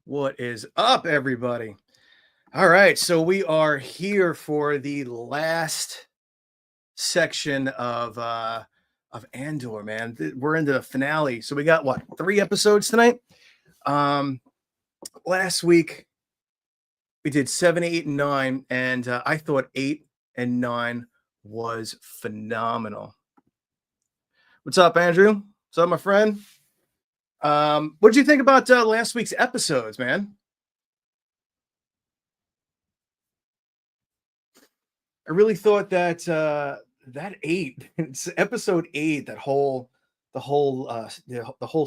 What is up, everybody? All right, so we are here for the last section of Andor, man. We're into the finale. So we got what, 3 episodes tonight? Um Last week we did 7, 8, and 9, and I thought 8 and 9 was phenomenal. What's up, Andrew? What's up, my friend? What did you think about last week's episodes, man? I really thought that that eight, it's episode 8, the whole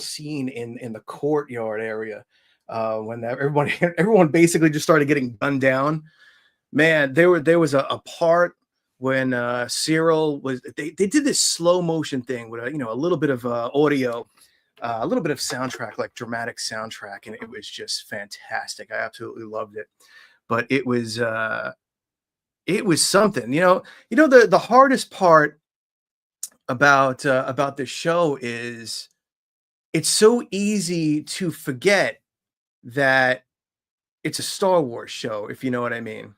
scene in the courtyard area, when everybody everyone basically just started getting gunned down. Man, there was a part when Cyril was they did this slow motion thing with a little bit of audio, a little bit of soundtrack, like dramatic soundtrack, and it was just fantastic. I absolutely loved it. But it was something. The hardest part about this show is it's so easy to forget that it's a Star Wars show, if you know what I mean.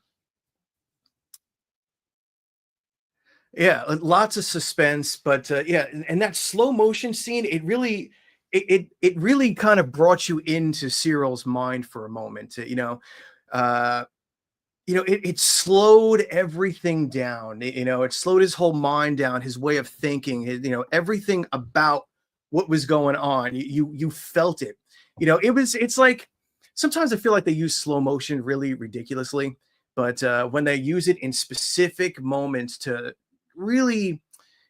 Yeah, lots of suspense, but yeah, and that slow motion scene, it really kind of brought you into Cyril's mind for a moment. Uh, it slowed everything down. It slowed his whole mind down, his way of thinking, everything about what was going on. You felt it. It's like sometimes I feel like they use slow motion really ridiculously, but when they use it in specific moments to really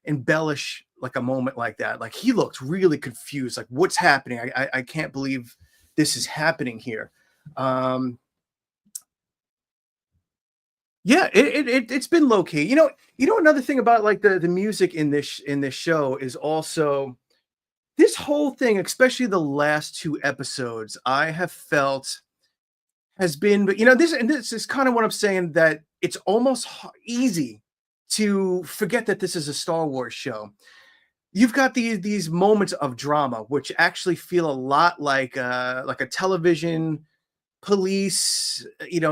embellish like a moment like that, like he looked really confused, like what's happening? I can't believe this is happening here. Um, Yeah, it's been low key. Another thing about like the music in this show is also this whole thing, especially the last 2 episodes, I have felt has been, but this is kind of what I'm saying, that it's almost easy to forget that this is a Star Wars show. You've got these moments of drama which actually feel a lot like a television police,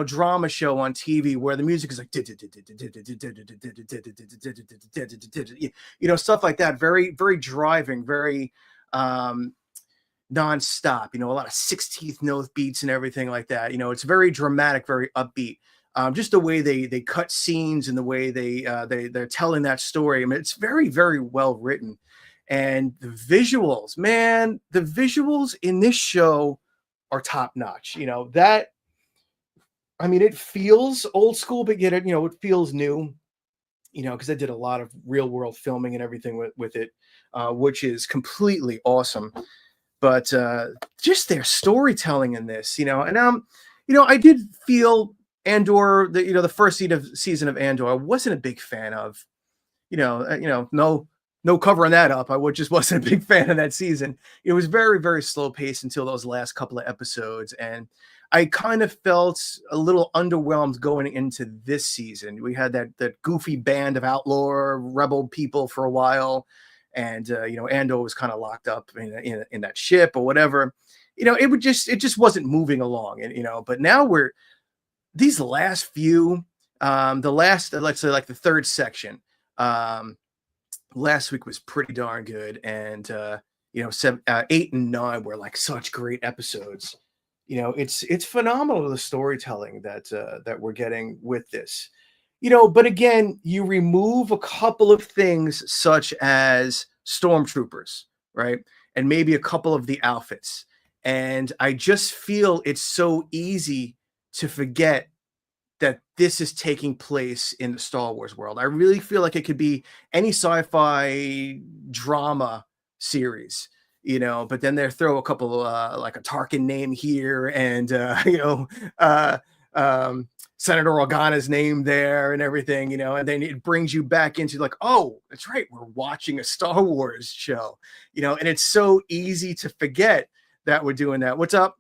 drama show on TV where the music is like stuff like that, very very driving, very um nonstop, a lot of 16th note beats and everything like that. It's very dramatic, very upbeat. Just the way they cut scenes and the way they're telling that story. I mean, it's very very well written, and the visuals, man, the visuals in this show are top notch. That I mean, it feels old school, but yet it feels new. Because I did a lot of real world filming and everything with it, which is completely awesome. But just their storytelling in this, and I did feel Andor, the first season of Andor, I wasn't a big fan of. No covering that up. I just wasn't a big fan of that season. It was very very slow paced until those last couple of episodes, and I kind of felt a little underwhelmed going into this season. We had that goofy band of outlaw rebel people for a while, and Andor was kind of locked up in that ship or whatever. It just wasn't moving along, and but now we're these last few, the last, let's say, like the third section. Um, Last week was pretty darn good, and 8 and 9 were like such great episodes. It's phenomenal, the storytelling that we're getting with this. But again, you remove a couple of things such as stormtroopers, right? And maybe a couple of the outfits. And I just feel it's so easy to forget that this is taking place in the Star Wars world. I really feel like it could be any sci-fi drama series, but then they throw a couple like a Tarkin name here, and uh Senator Organa's name there and everything, and then it brings you back into like, oh, that's right, we're watching a Star Wars show, and it's so easy to forget that we're doing that. What's up?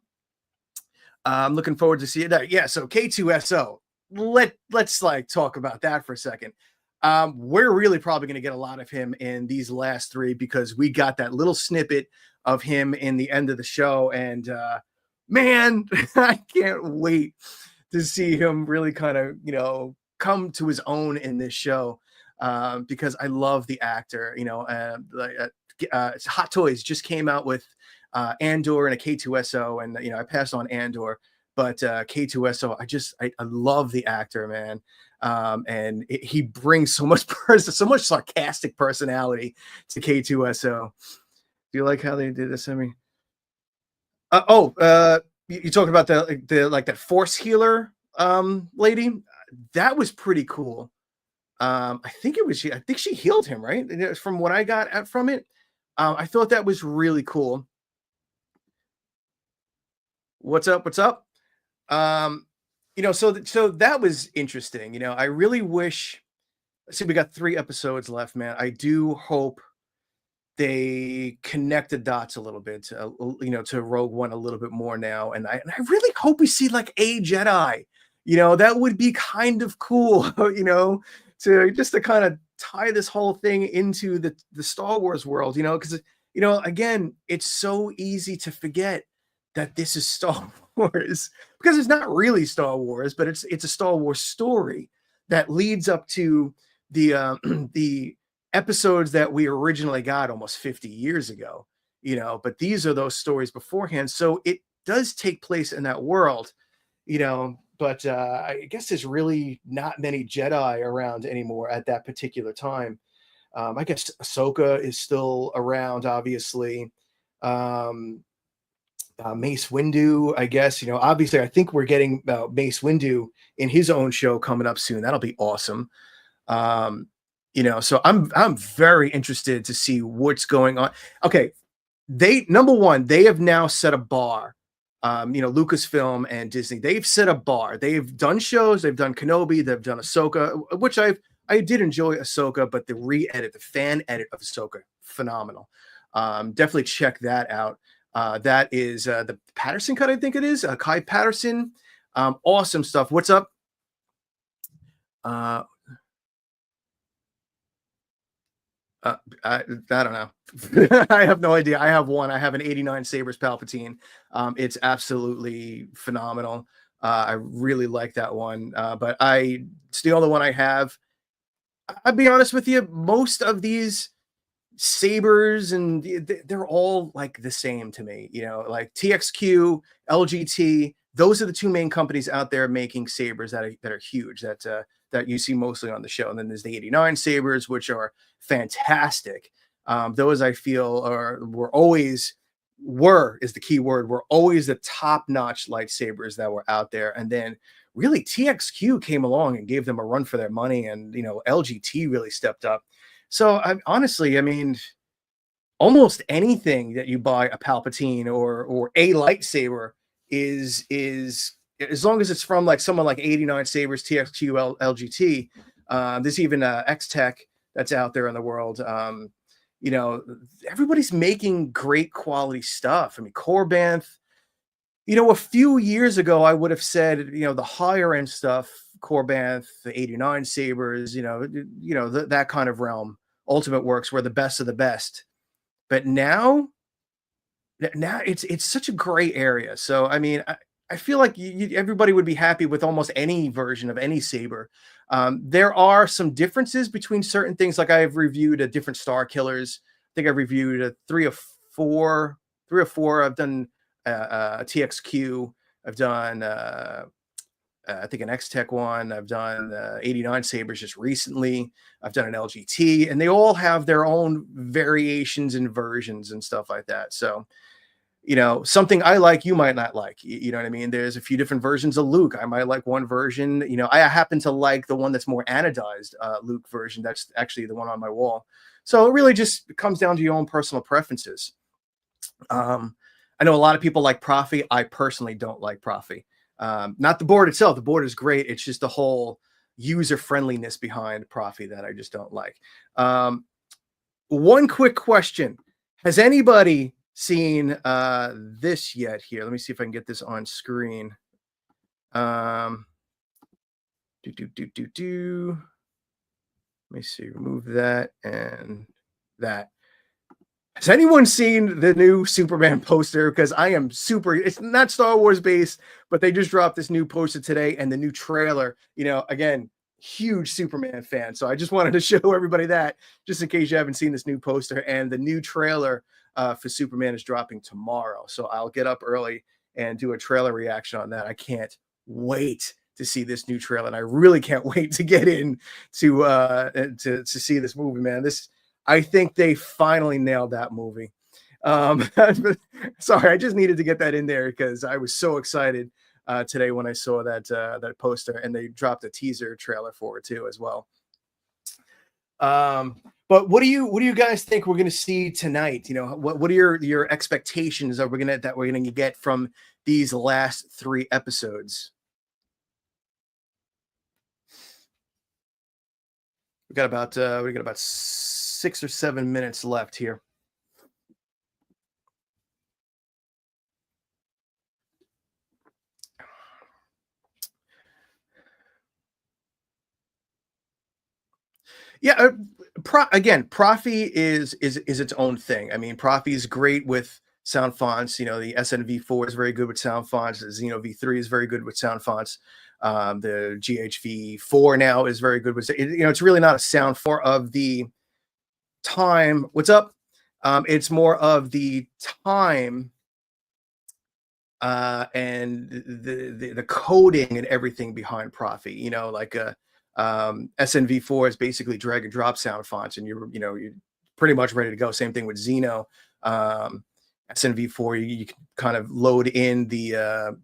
I'm looking forward to seeing that. Yeah, so K2SO. Let's like talk about that for a second. We're really probably going to get a lot of him in these last 3 because we got that little snippet of him in the end of the show. And man, I can't wait to see him really kind of, come to his own in this show, because I love the actor. Hot Toys just came out with Andor and a K2SO, and I passed on Andor, but K2SO, I love the actor, man. He brings so much so much sarcastic personality to K2SO. Do you like how they did this? I mean, you talking about the like that force healer lady? That was pretty cool. I think it was I think she healed him, right? From what I got from it. I thought that was really cool. What's up? What's up? Um, so that was interesting. I really wish. See, we got 3 episodes left, man. I do hope they connect the dots a little bit, to Rogue One a little bit more now, and I really hope we see like a Jedi. That would be kind of cool. To kind of tie this whole thing into the Star Wars world. Because again, it's so easy to forget that this is Star Wars because it's not really Star Wars, but it's a Star Wars story that leads up to the the episodes that we originally got almost 50 years ago, but these are those stories beforehand. So it does take place in that world, but I guess there's really not many Jedi around anymore at that particular time. I guess Ahsoka is still around, obviously. Um, Mace Windu, I guess, obviously, I think we're getting Mace Windu in his own show coming up soon. That'll be awesome. Um, so I'm very interested to see what's going on. Okay, number one, they have now set a bar. Lucasfilm and Disney, they've set a bar. They've done shows, they've done Kenobi, they've done Ahsoka, which I did enjoy Ahsoka, but the re-edit, the fan edit of Ahsoka, phenomenal. Definitely check that out. That is the Patterson cut, I think it is. Kai Patterson. Awesome stuff. What's up? I don't know. I have no idea. I have one. I have an 89 Sabres Palpatine. It's absolutely phenomenal. I really like that one. But it's the only one I have. I'll be honest with you. Most of these sabers and they're all like the same to me, like TXQ, LGT. Those are the two main companies out there making sabers that are huge, that you see mostly on the show. And then there's the 89 sabers, which are fantastic. Those I feel is the key word, were always the top-notch lightsabers that were out there. And then really TXQ came along and gave them a run for their money, and LGT really stepped up. So honestly, I mean, almost anything that you buy a Palpatine or a lightsaber is as long as it's from like someone like 89 Sabers, TXQ, LGT. There's even X Tech that's out there in the world. Everybody's making great quality stuff. I mean, Corbanth. A few years ago, I would have said, the higher end stuff, Corbanth, the 89 Sabers, that kind of realm. Ultimate Works were the best of the best. But now it's such a gray area. So I mean, I feel like everybody would be happy with almost any version of any saber. There are some differences between certain things. Like I've reviewed a different Star Killers. I think I've reviewed three or four. I've done a TXQ. I've done I think an X Tech one. I've done 89 Sabers just recently. I've done an LGT, and they all have their own variations and versions and stuff like that. So, something I like, you might not like. You know what I mean? There's a few different versions of Luke. I might like one version. I happen to like the one that's more anodized Luke version. That's actually the one on my wall. So it really just comes down to your own personal preferences. I know a lot of people like Profi. I personally don't like Profi. Not the board itself. The board is great. It's just the whole user friendliness behind Profi that I just don't like. One quick question. Has anybody seen this yet here? Let me see if I can get this on screen. Let me see. Remove that and that. Has anyone seen the new Superman poster? Because I am super. It's not Star Wars based, but they just dropped this new poster today and the new trailer. Again, huge Superman fan. So I just wanted to show everybody that, just in case you haven't seen this new poster. And the new trailer for Superman is dropping tomorrow. So I'll get up early and do a trailer reaction on that. I can't wait to see this new trailer, and I really can't wait to get in to see this movie, man. I think they finally nailed that movie. Um, Sorry, I just needed to get that in there because I was so excited today when I saw that poster, and they dropped a teaser trailer for it too as well. But what do you guys think we're going to see tonight? What are your expectations that we're gonna get from these last 3 episodes? We got about 6 or 7 minutes left here. Yeah, again, Profi is its own thing. I mean, Profi is great with sound fonts. The SNV4 is very good with sound fonts. The Xeno V3 is very good with sound fonts. The GHV4 now is very good with. It's really not a sound for of the time. What's up? It's more of the time and the coding and everything behind Profi. Like SNV4 is basically drag and drop sound fonts, and you're pretty much ready to go. Same thing with Xeno. SNV4, you can kind of load in the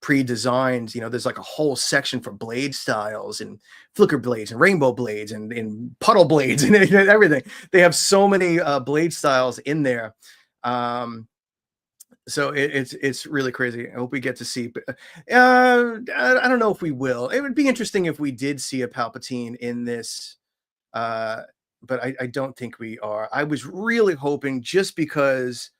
pre-designed. There's like a whole section for blade styles and flicker blades and rainbow blades and puddle blades and everything. They have so many blade styles in there. So it's really crazy. I hope we get to see. But I don't know if we will. It would be interesting if we did see a Palpatine in this, but I don't think we are. I was really hoping, just because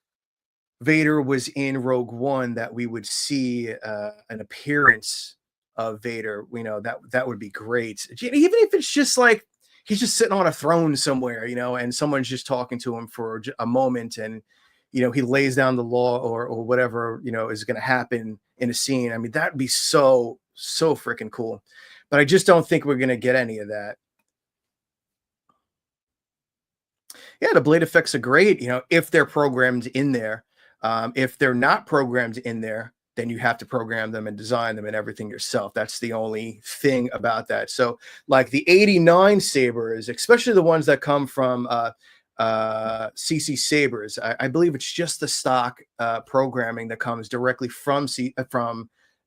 Vader was in Rogue One, that we would see an appearance of Vader. That would be great. Even if it's just like he's just sitting on a throne somewhere, and someone's just talking to him for a moment, and he lays down the law or whatever is going to happen in a scene. I mean, that'd be so freaking cool. But I just don't think we're going to get any of that. Yeah, the blade effects are great, if they're programmed in there. If they're not programmed in there, then you have to program them and design them and everything yourself. That's the only thing about that. So, like the 89 sabers, especially the ones that come from CC sabers, I believe it's just the stock programming that comes directly from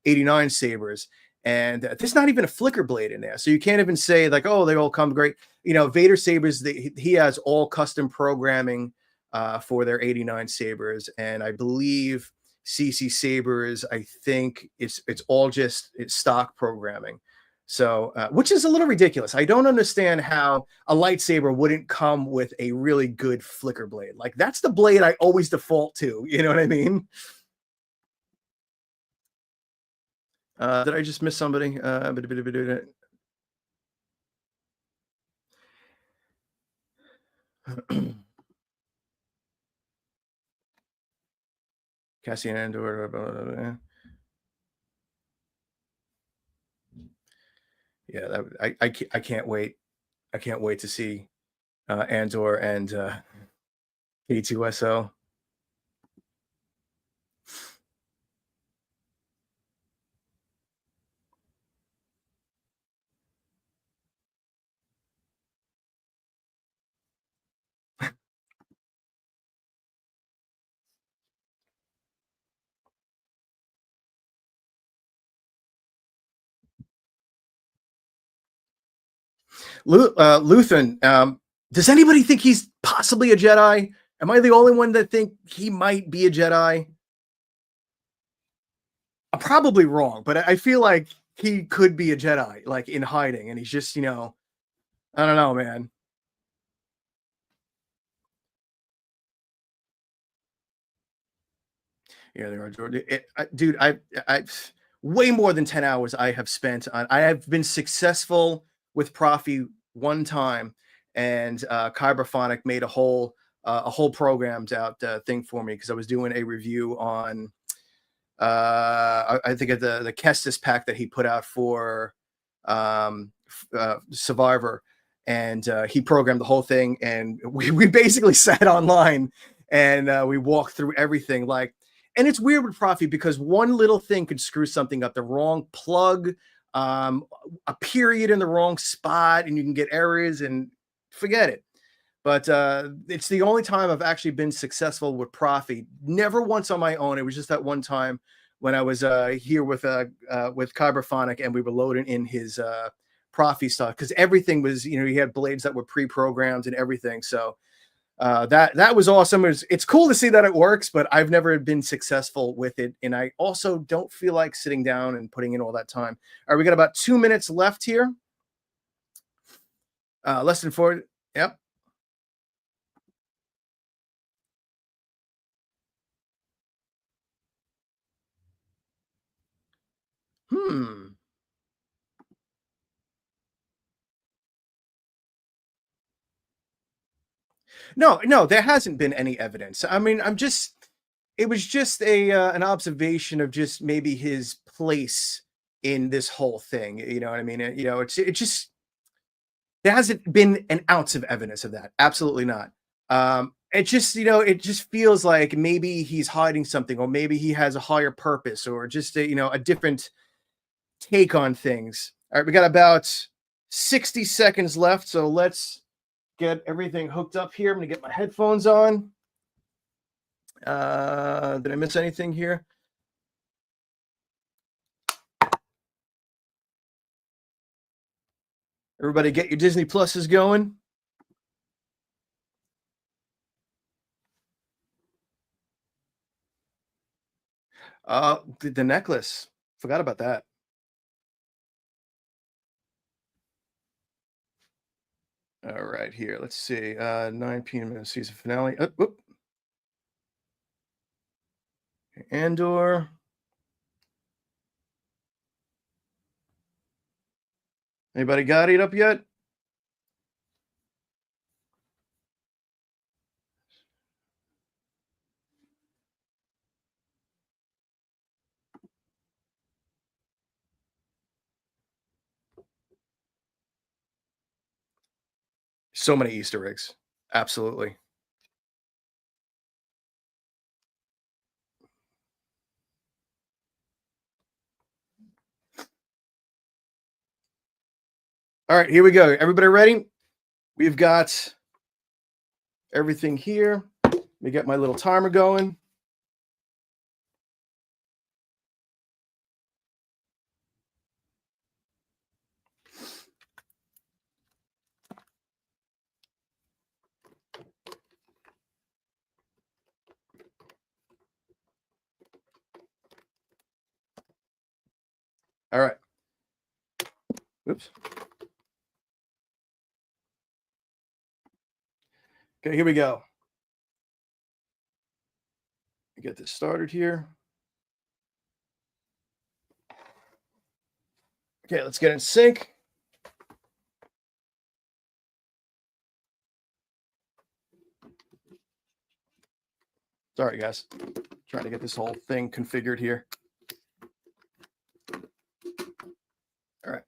89 sabers. And there's not even a flicker blade in there, so you can't even say like, oh, they all come great. Vader sabers, he has all custom programming for their 89 sabers, and I believe CC sabers, I think it's all just stock programming. So, which is a little ridiculous. I don't understand how a lightsaber wouldn't come with a really good flicker blade. Like, that's the blade I always default to. You know what I mean? Did I just miss somebody? Cassian Andor. Yeah, I can't wait. I can't wait to see Andor and K2SO. Luthen, does anybody think he's possibly a Jedi? Am I the only one that think he might be a Jedi? I'm probably wrong, but I feel like he could be a Jedi, like in hiding, and he's just, I don't know, man. Yeah, there are, Jordan. Dude, I, way more than 10 hours I have spent on. I have been successful with Profi one time, and Kyberphonic made a whole programmed out thing for me because I was doing a review on I think of the Kestis pack that he put out for Survivor, and he programmed the whole thing, and we basically sat online and we walked through everything. And it's weird with Profi because one little thing could screw something up, the wrong plug, um, a period in the wrong spot, and you can get errors and forget it. But it's the only time I've actually been successful with Profi. Never once on my own. It was just that one time when I was here with Kyberphonic, and we were loading in his Profi stuff because everything was, he had blades that were pre-programmed and everything. So that was awesome. It's cool to see that it works, but I've never been successful with it, and I also don't feel like sitting down and putting in all that time. All right, we got about 2 minutes left here. Less than four. Yep. Hmm. No, no, there hasn't been any evidence. I mean, it was just a an observation of just maybe his place in this whole thing. You know what I mean? It just there hasn't been an ounce of evidence of that. Absolutely not. It just, it just feels like maybe he's hiding something, or maybe he has a higher purpose, or just a different take on things. All right, we got about 60 seconds left, so let's get everything hooked up here. I'm gonna get my headphones on. Did I miss anything here? Everybody get your Disney Pluses going. The necklace. Forgot about that. All right, here. Let's see. 9 p.m. season finale. Andor. Anybody got it up yet? So many Easter eggs. Absolutely. All right, here we go. Everybody ready? We've got everything here. Let me get my little timer going. All right. Oops. Okay, here we go. Get this started here. Okay, let's get in sync. Sorry, guys. Trying to get this whole thing configured here. All right.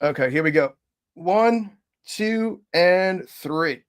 Okay, here we go. 1, 2, and 3.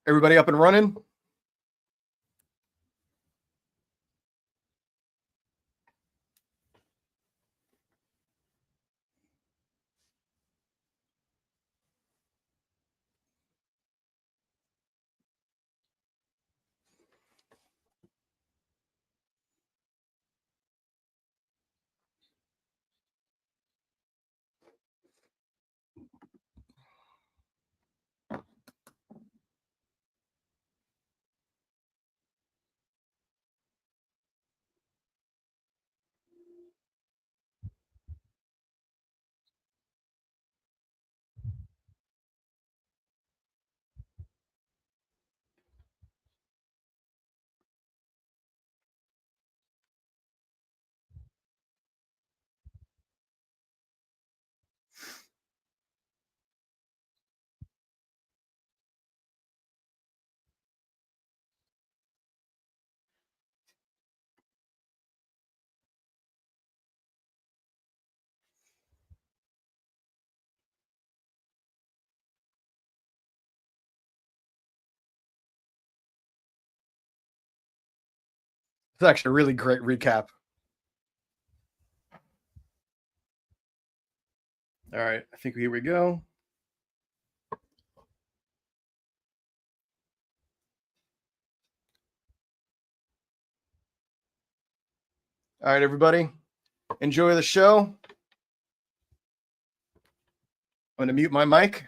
Everybody up and running? It's actually a really great recap. All right, I think here we go. All right, everybody, enjoy the show. I'm going to mute my mic.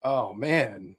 Oh man.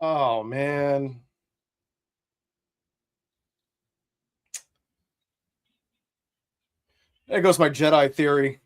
Oh man. There goes my Jedi theory.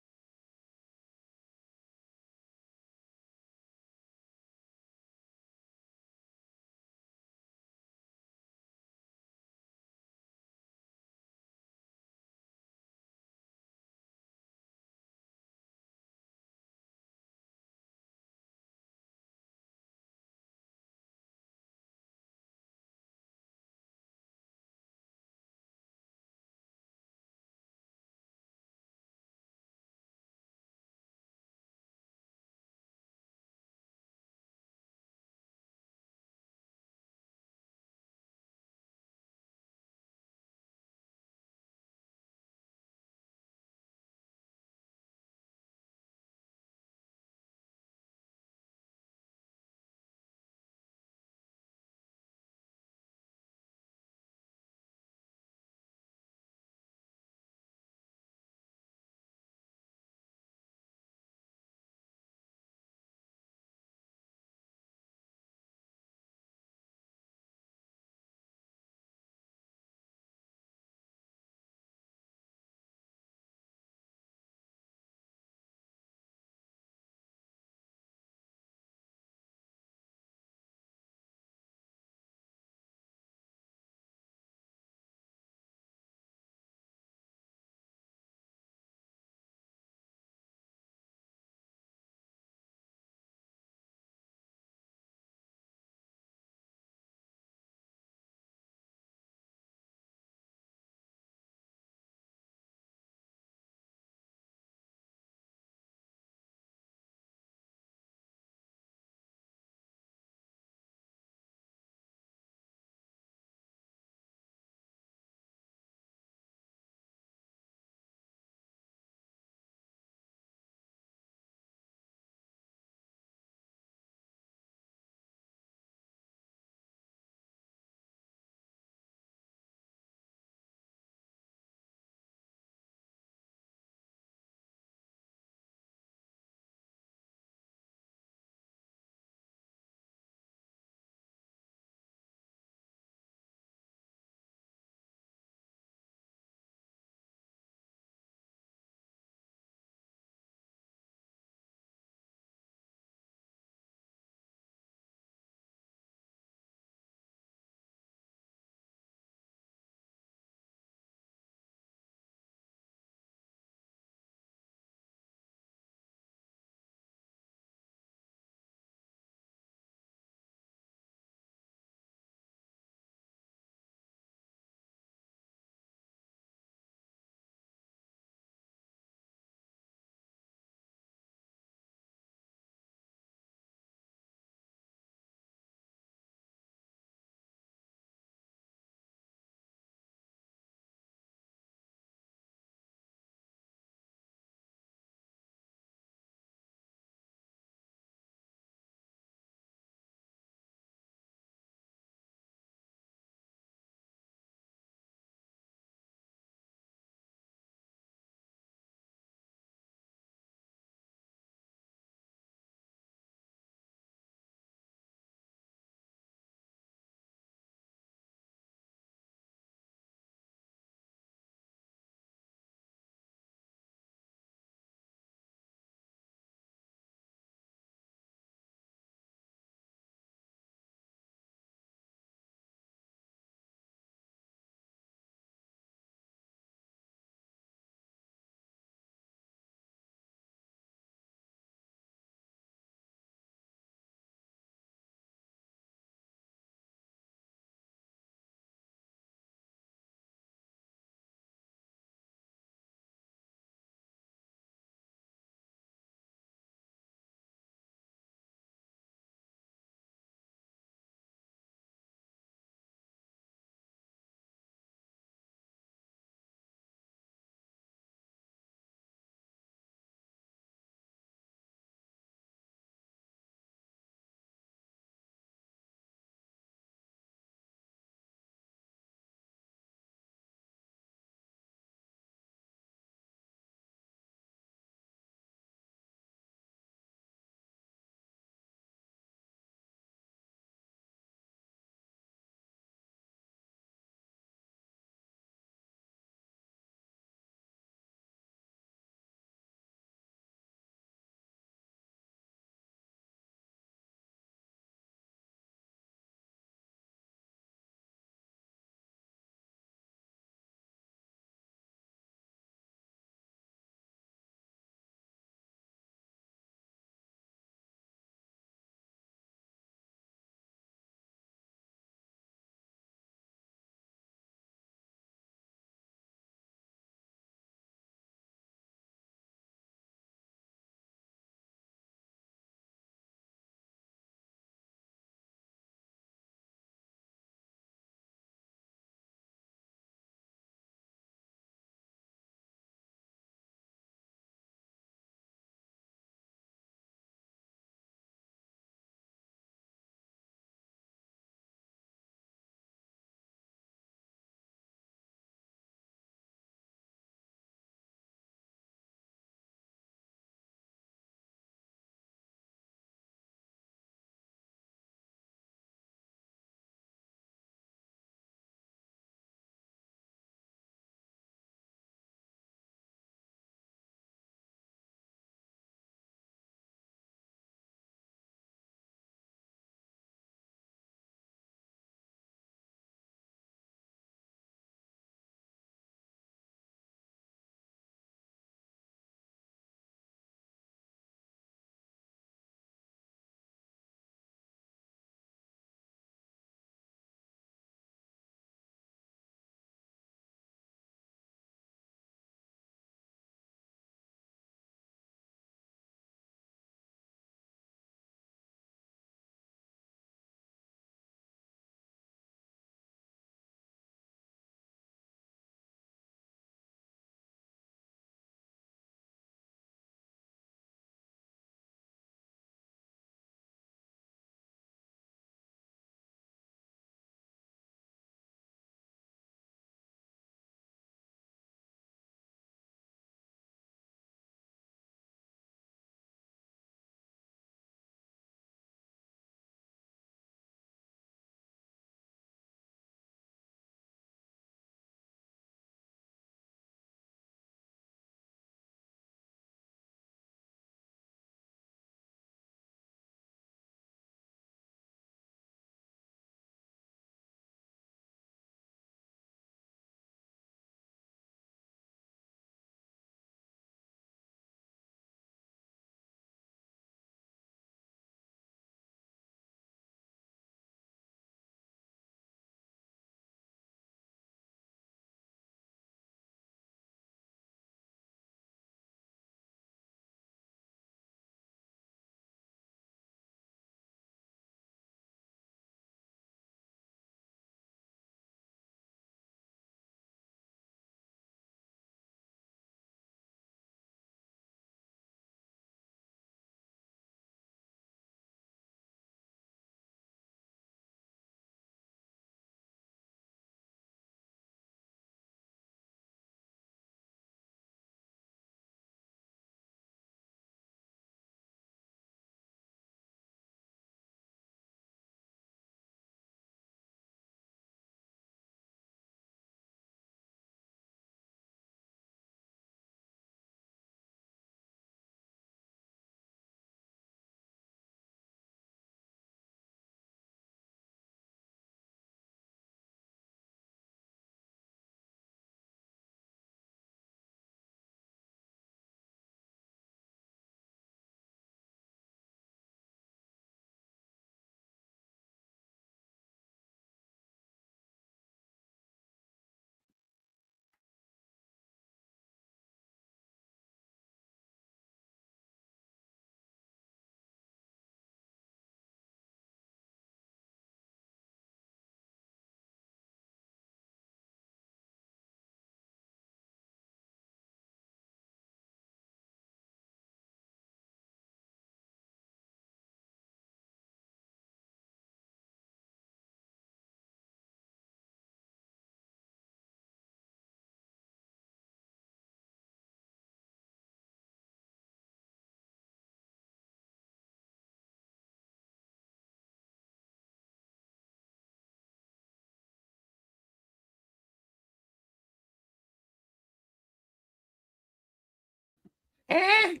Eh.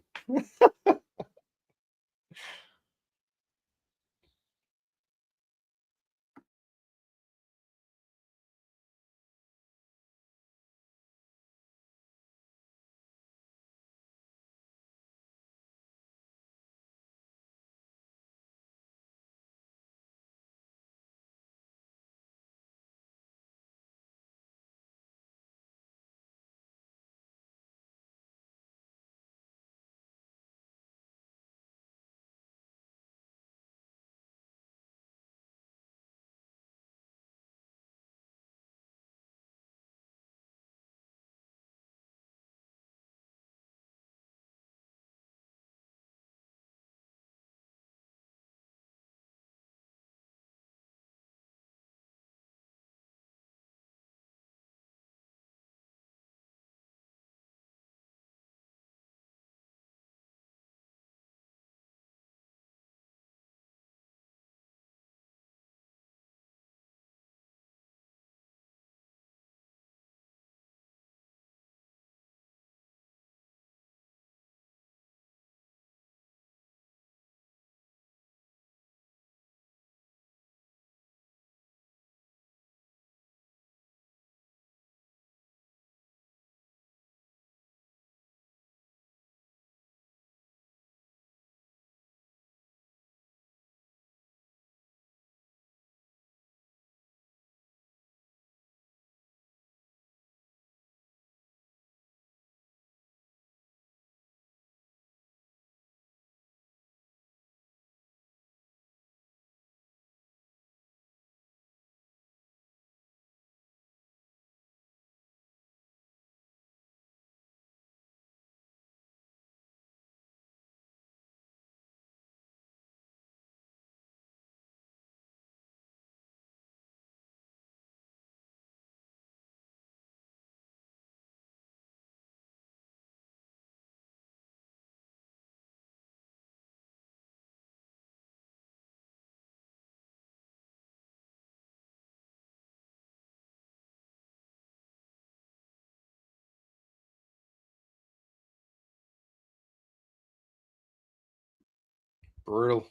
Brutal.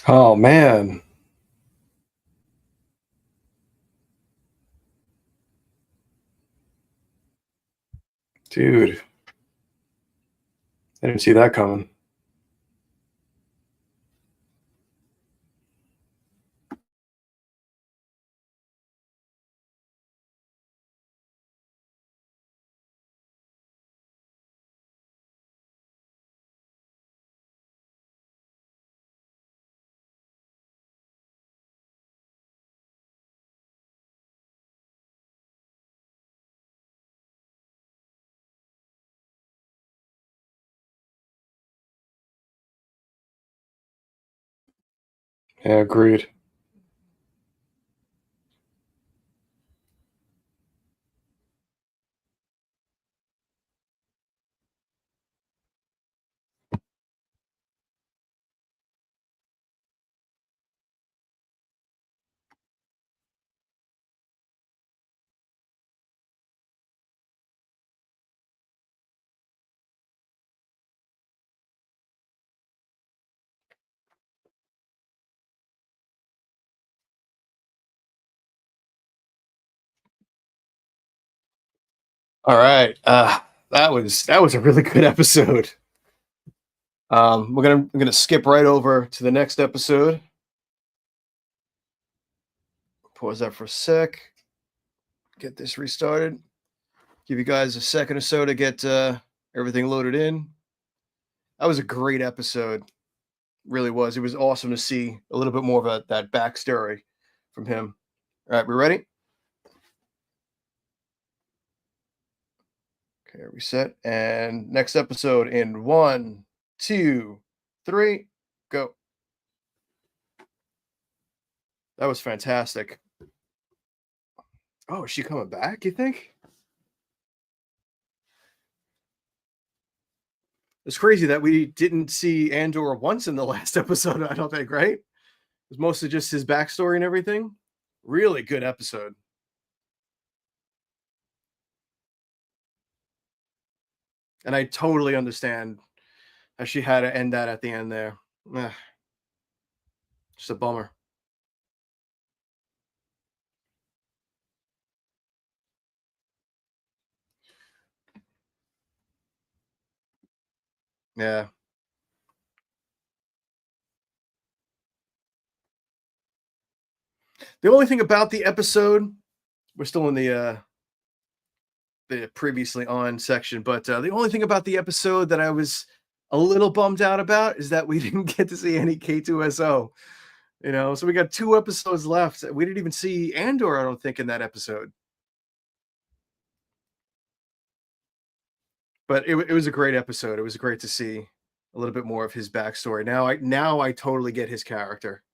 Oh man, dude, I didn't see that coming. Yeah, agreed. All right, that was a really good episode. I'm gonna skip right over to the next episode. Pause that for a sec. Get this restarted. Give you guys a second or so to get everything loaded in. That was a great episode. Really was. It was awesome to see a little bit more of that backstory from him. All right, we ready? Okay, reset. And next episode in one, two, three, go. That was fantastic. Oh, is she coming back, you think? It's crazy that we didn't see Andor once in the last episode, I don't think, right? It was mostly just his backstory and everything. Really good episode. And I totally understand how she had to end that at the end there. Ugh, just a bummer. Yeah. The only thing about the episode, we're still in the previously on section, but the only thing about the episode that I was a little bummed out about is that we didn't get to see any K2SO. So we got 2 episodes left. We didn't even see Andor, I don't think, in that episode. But it was a great episode. It was great to see a little bit more of his backstory. Now I totally get his character.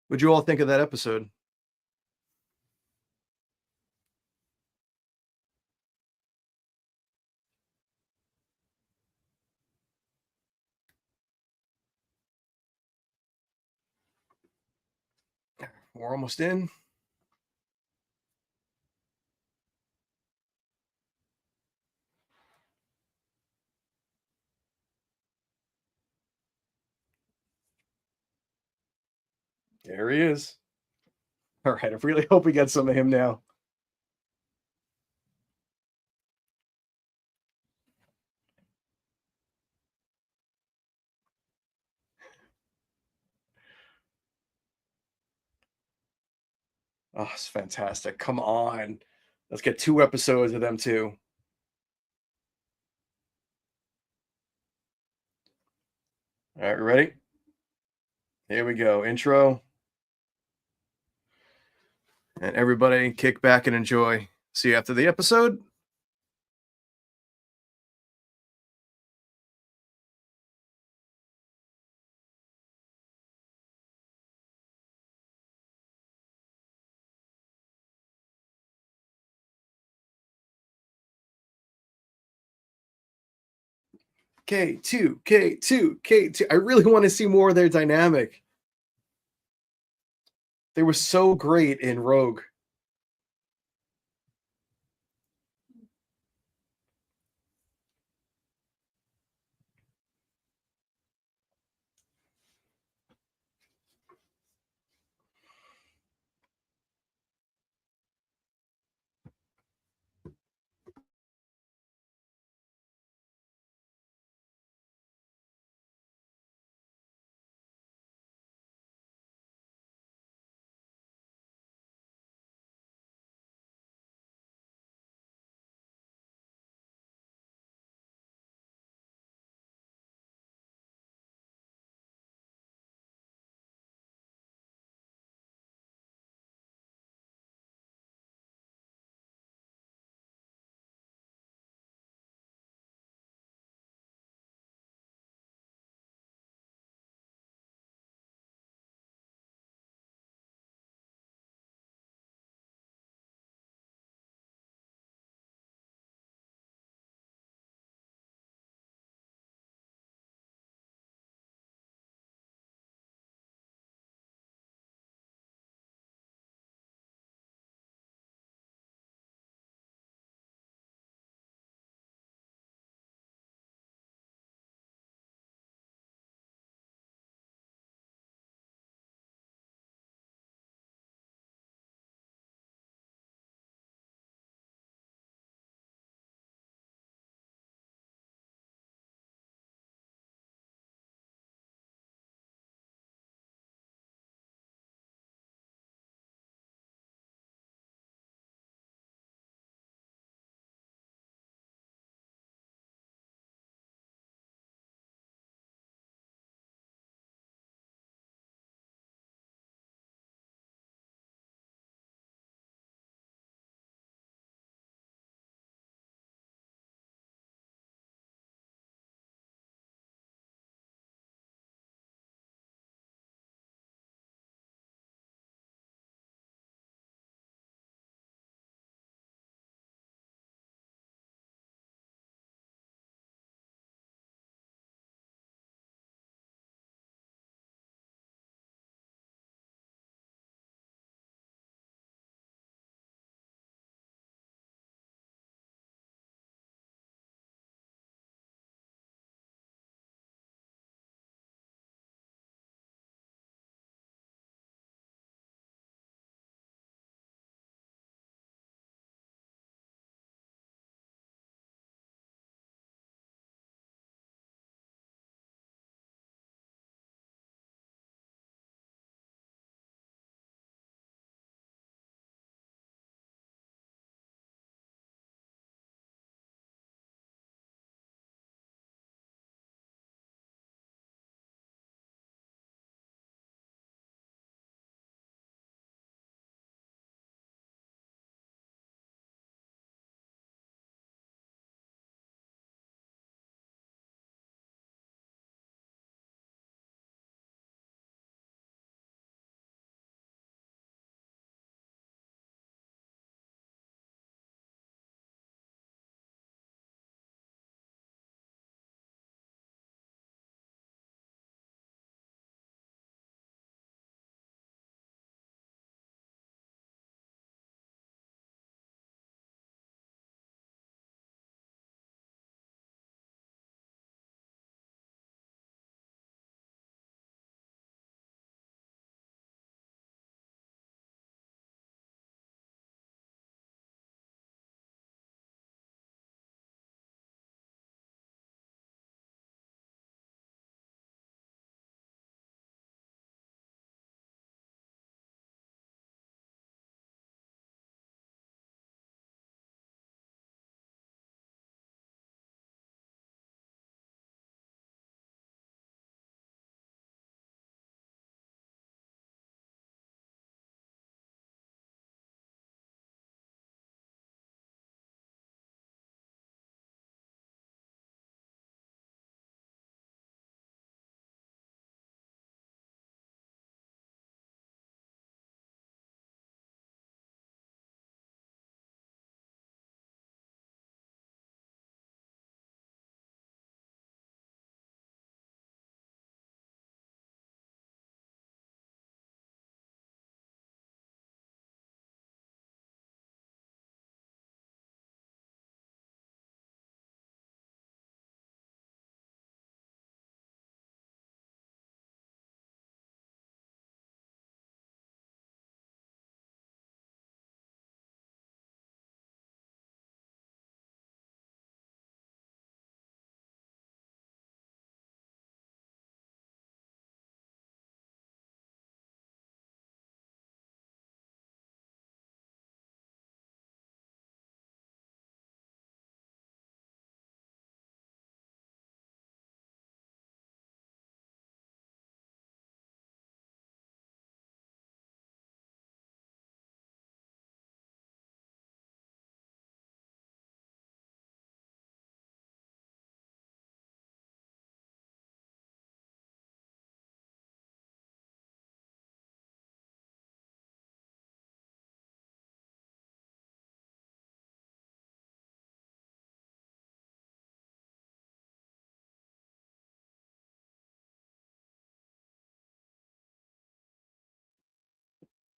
What'd you all think of that episode? We're almost in. There he is. All right, I really hope we get some of him now. Oh, it's fantastic. Come on. Let's get 2 episodes of them too. All right, ready? Here we go. Intro. And everybody kick back and enjoy. See you after the episode. K2, K2, K2. I really want to see more of their dynamic. They were so great in Rogue.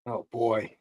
Oh boy.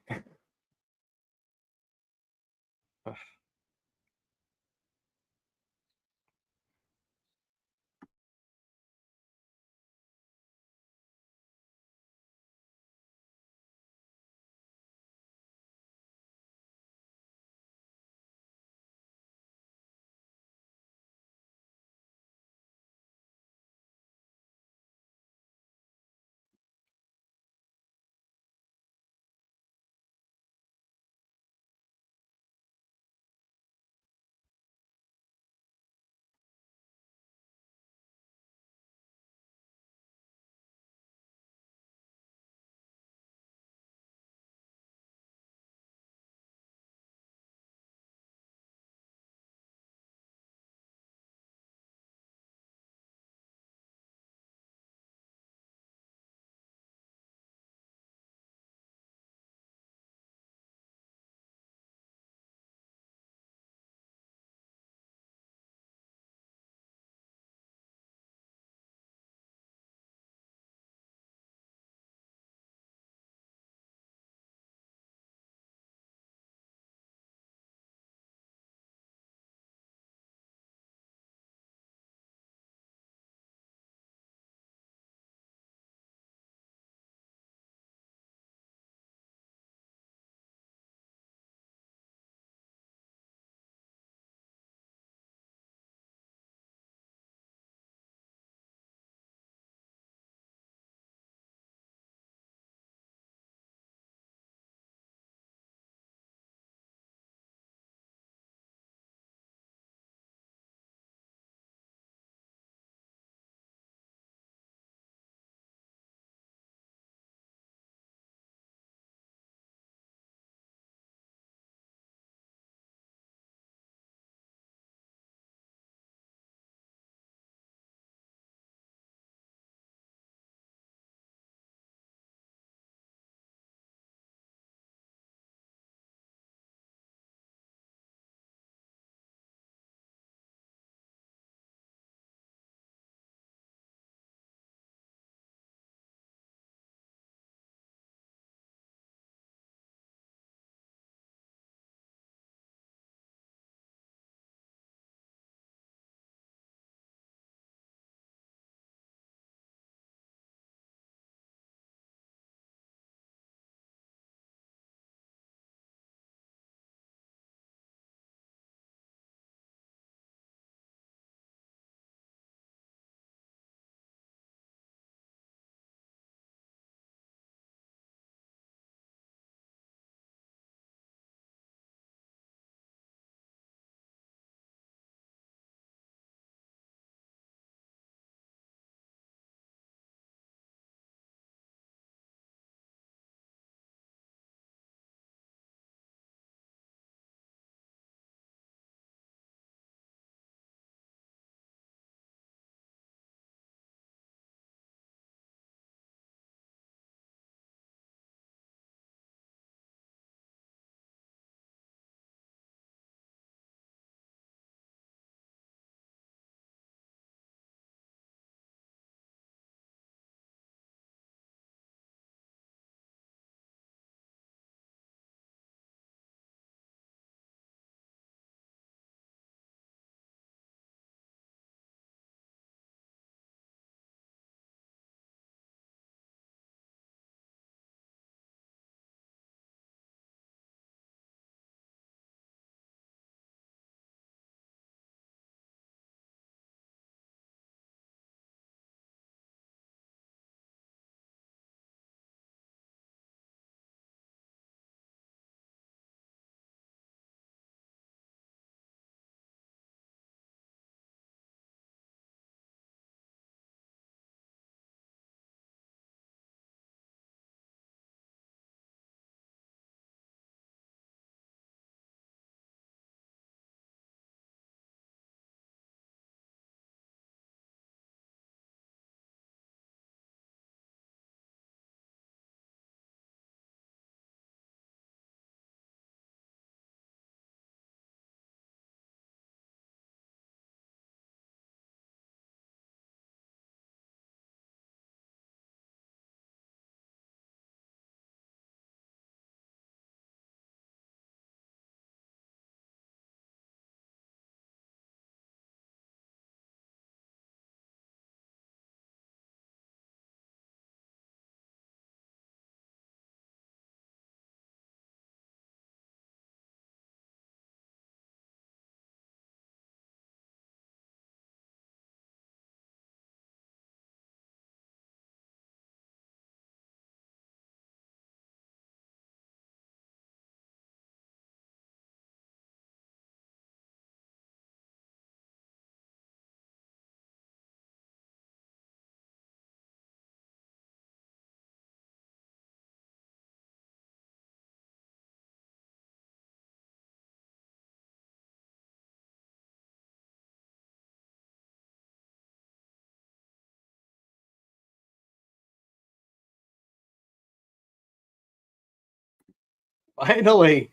Finally.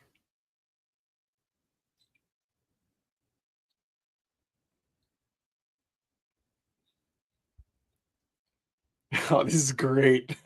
Oh, this is great.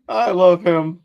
I love him.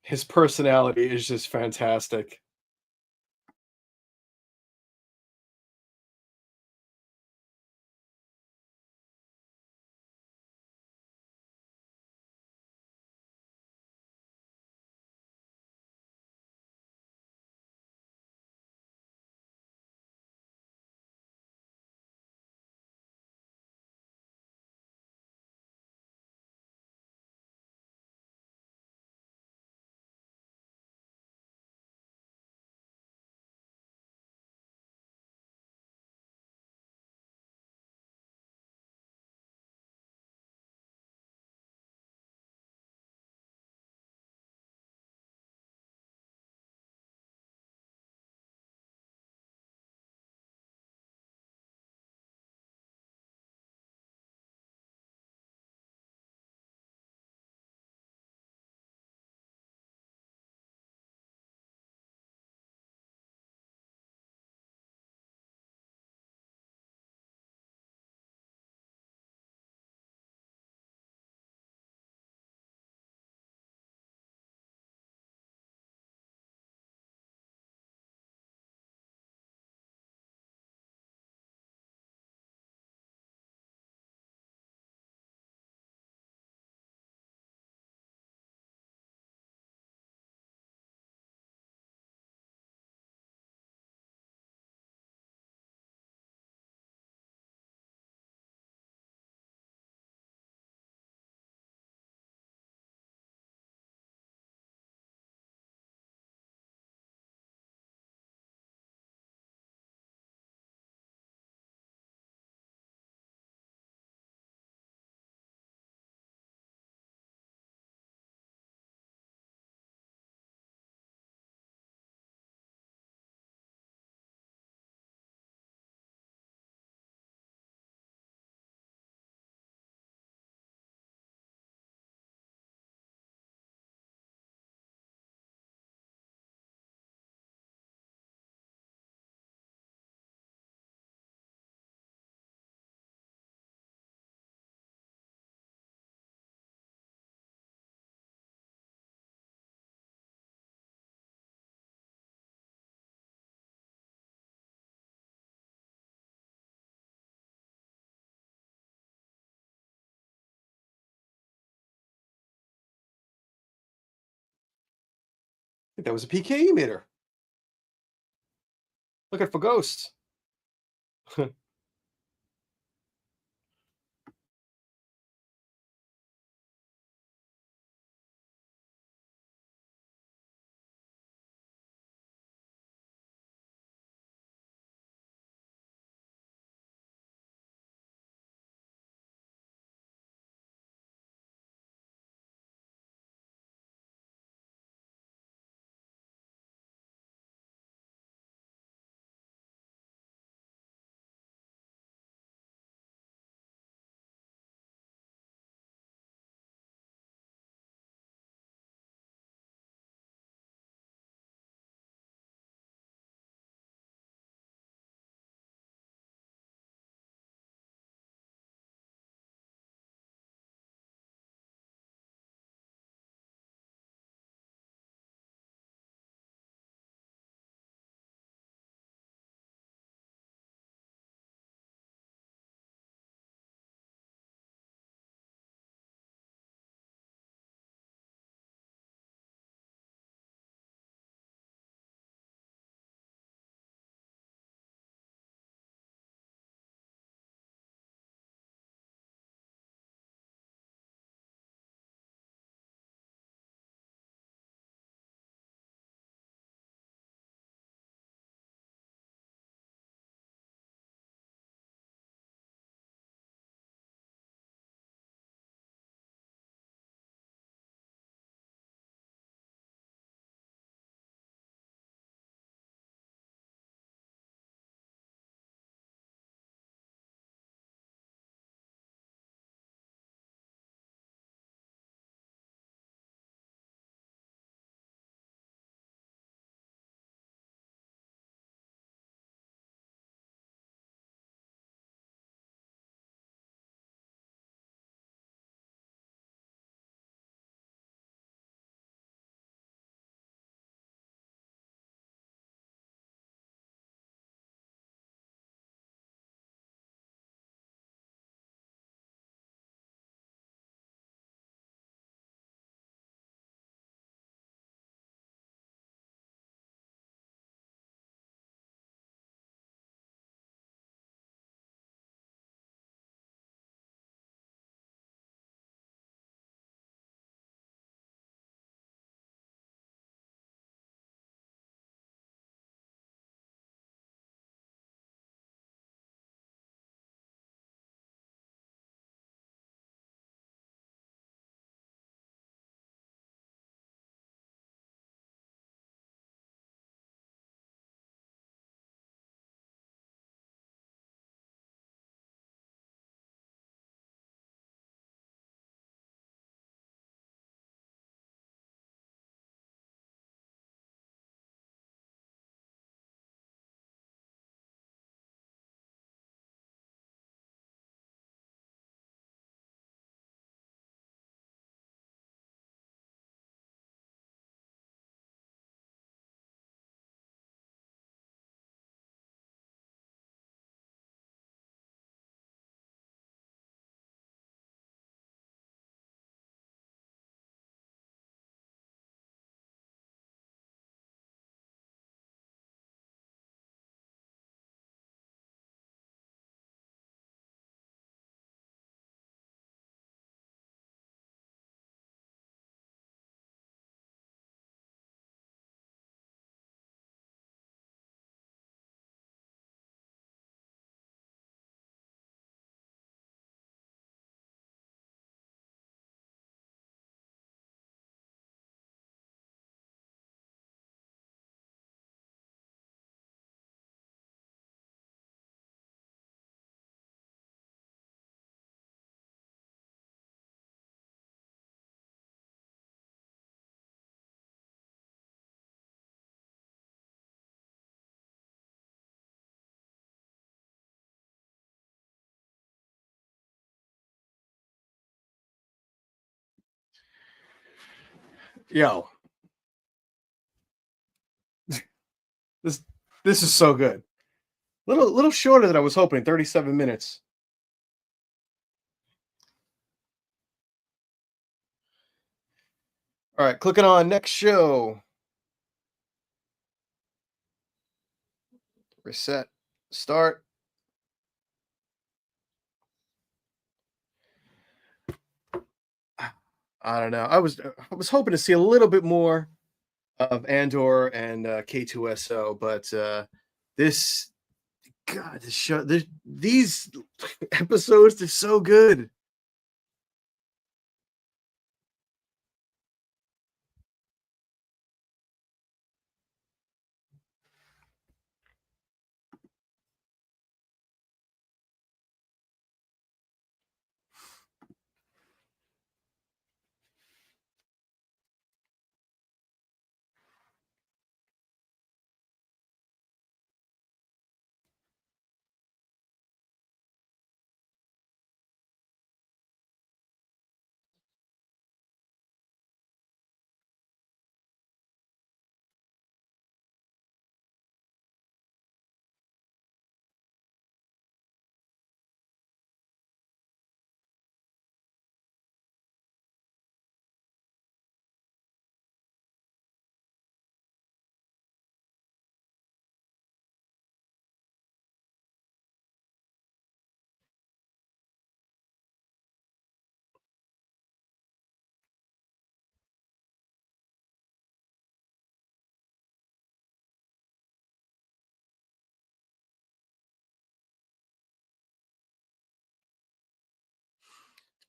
His personality is just fantastic. I think that was a PKE meter. Looking for ghosts. Yo, this this is so good. Little shorter than I was hoping. 37 minutes. All right, clicking on next show. Reset. Start. I don't know. I was hoping to see a little bit more of Andor and K2SO, but this God, this show, these episodes, they're so good.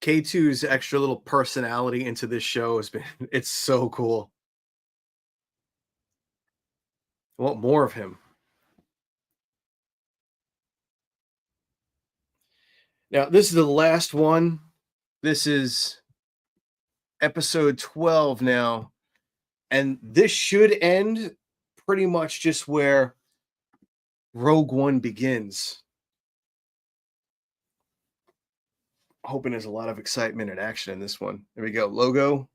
K2's extra little personality into this show has been it's so cool. I want more of him. Now, this is the last one. This is episode 12 now, and this should end pretty much just where Rogue One begins. Hoping there's a lot of excitement and action in this one. There we go. Logo.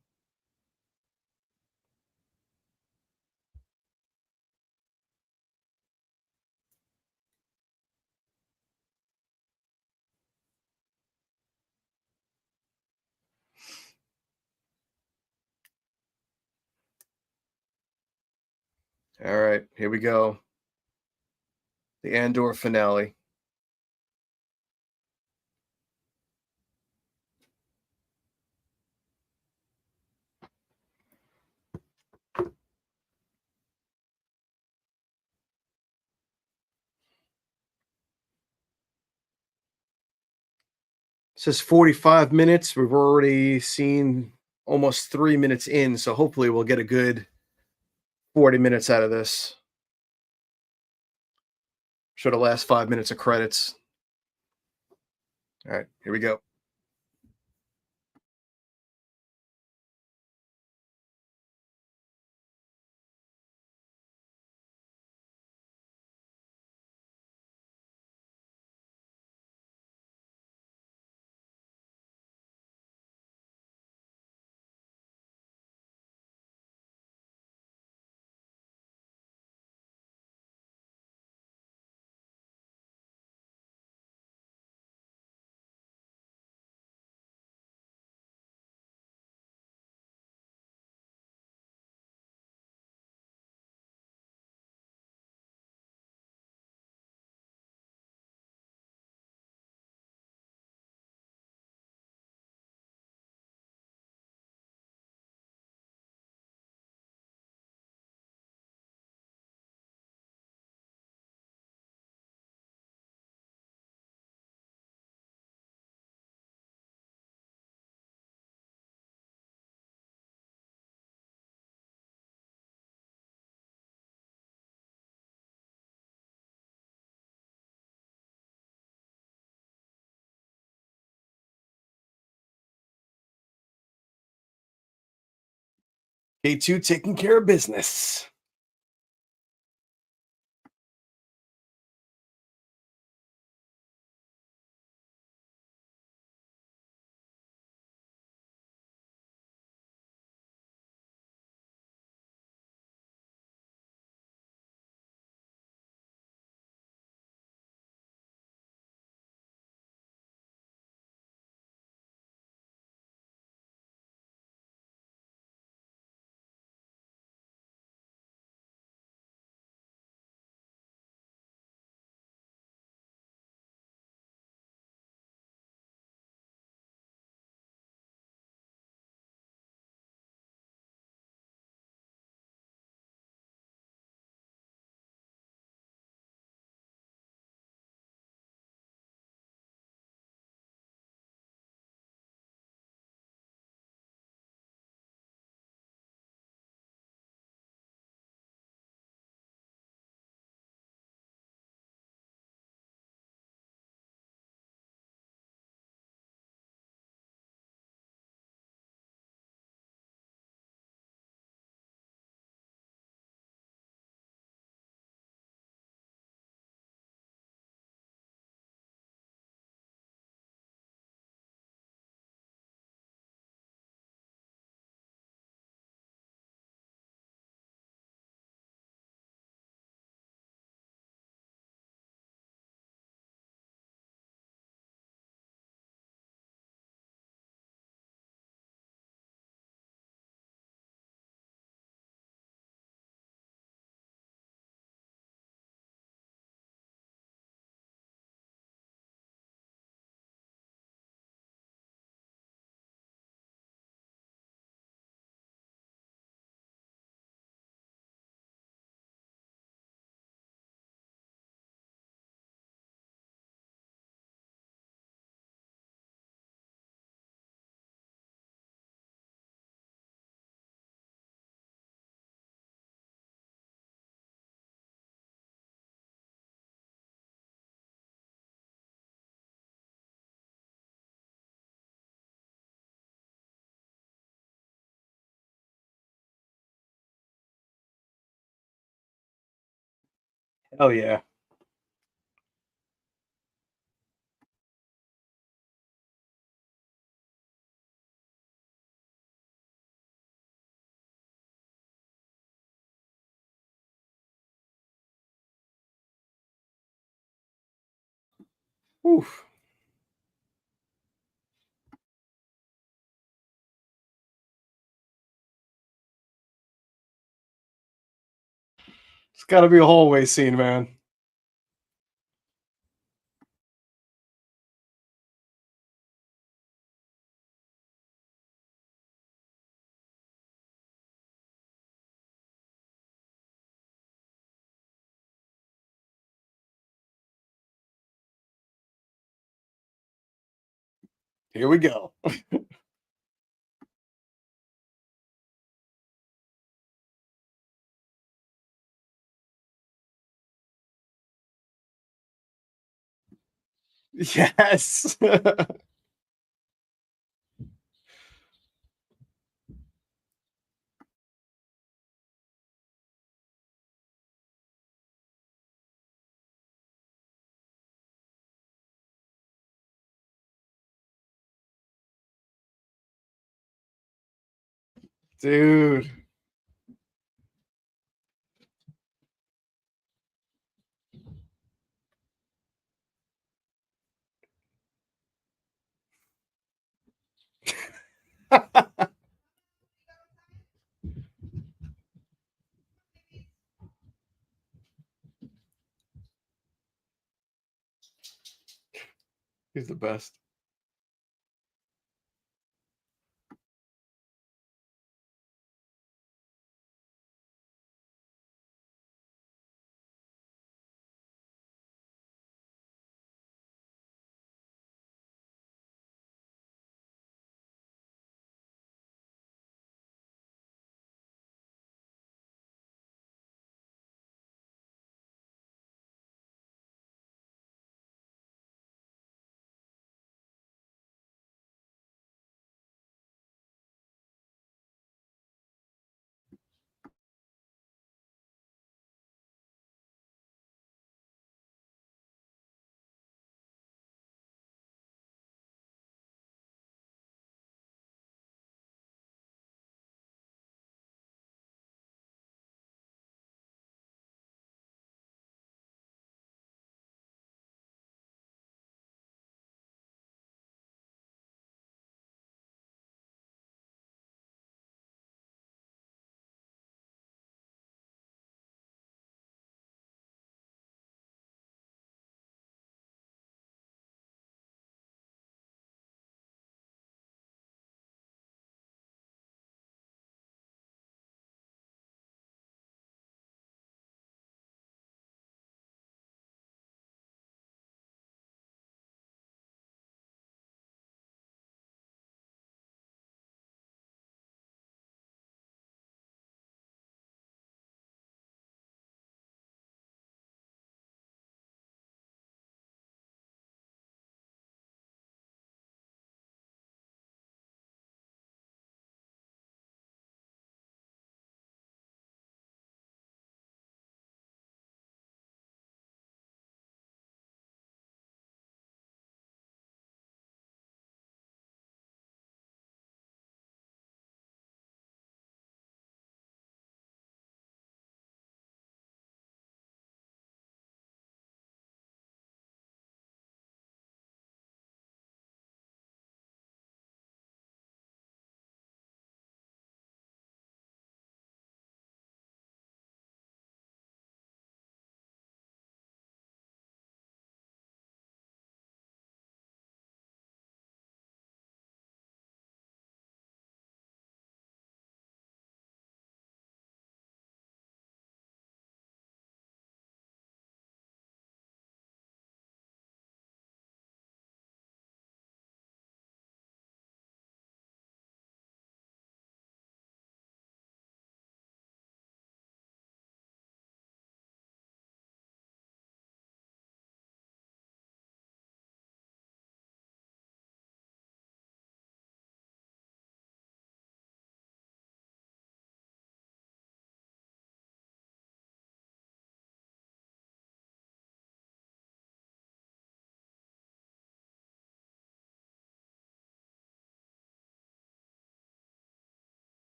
All right, here we go. The Andor finale. It says 45 minutes. We've already seen almost 3 minutes in, so hopefully we'll get a good 40 minutes out of this. Show the last 5 minutes of credits. All right, here we go. K2 taking care of business. Oh yeah. Oof. It's got to be a hallway scene, man. Here we go. Yes. Dude. He's the best.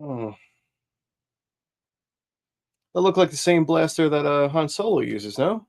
Oh, that looked like the same blaster that Han Solo uses, no?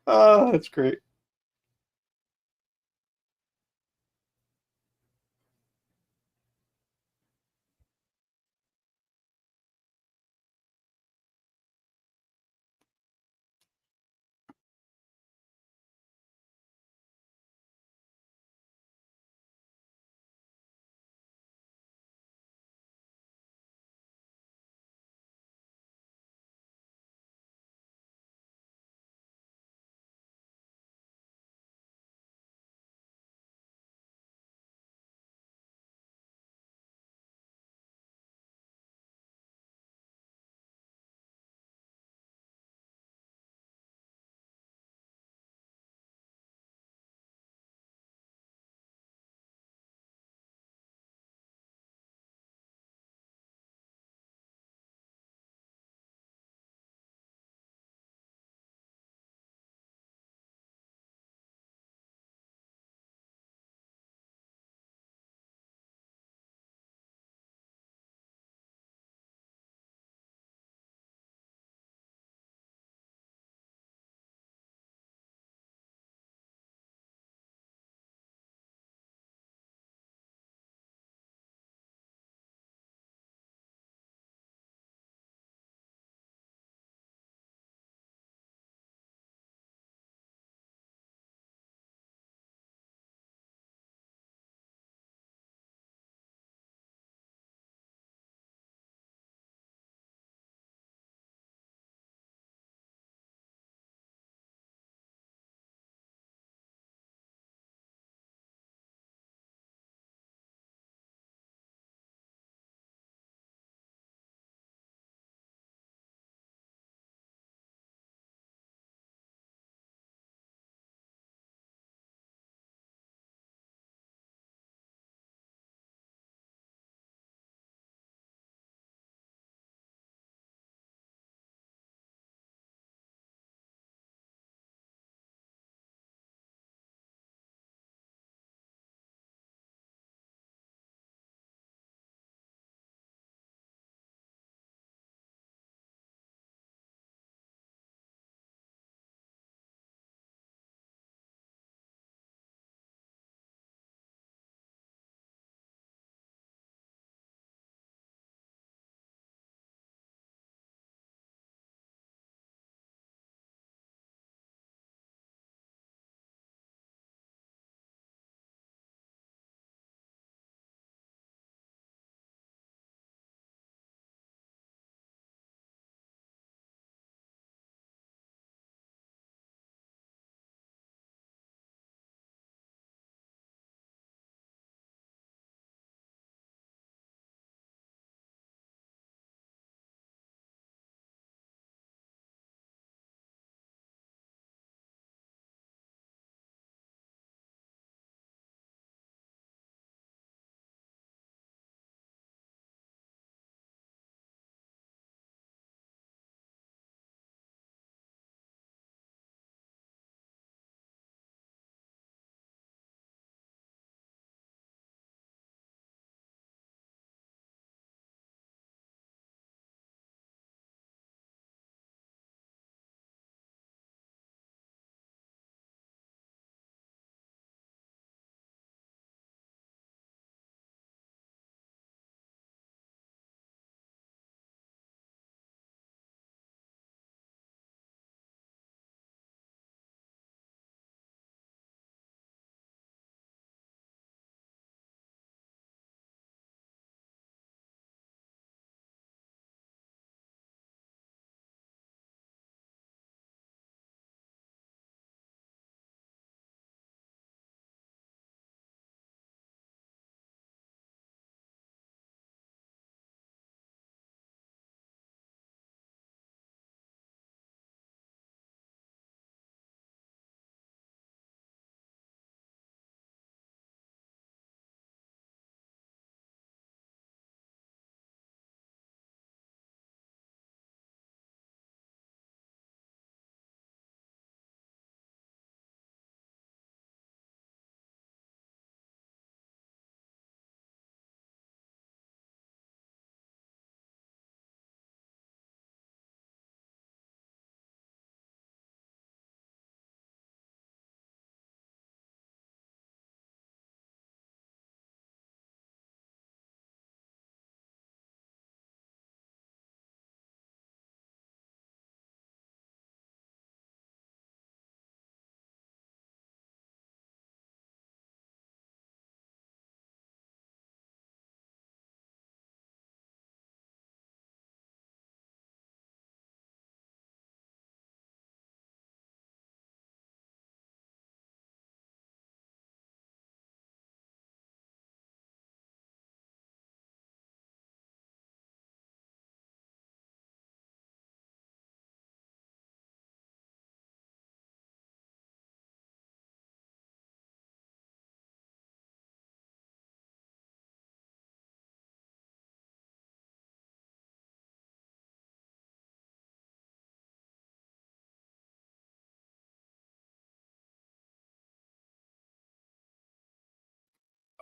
Oh, that's great.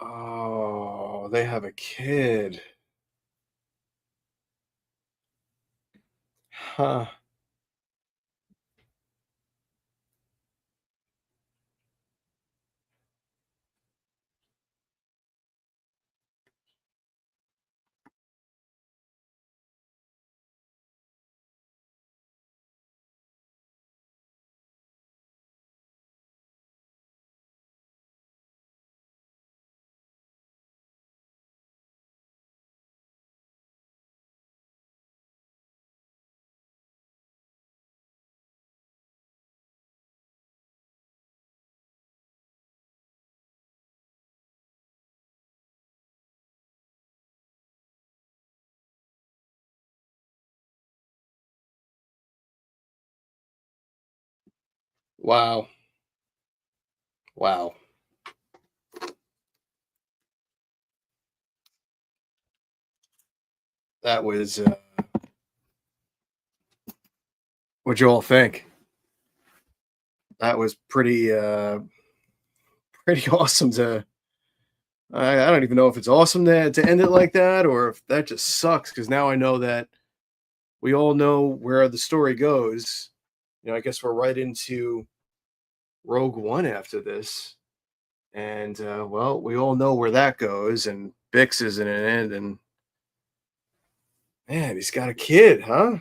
Oh, they have a kid. Huh. Wow. Wow. That was what'd you all think? That was pretty awesome to I don't even know if it's awesome to end it like that or if that just sucks because now I know that we all know where the story goes. I guess we're right into Rogue One after this. And well, we all know where that goes, and Bix isn't in it, and man, he's got a kid, huh?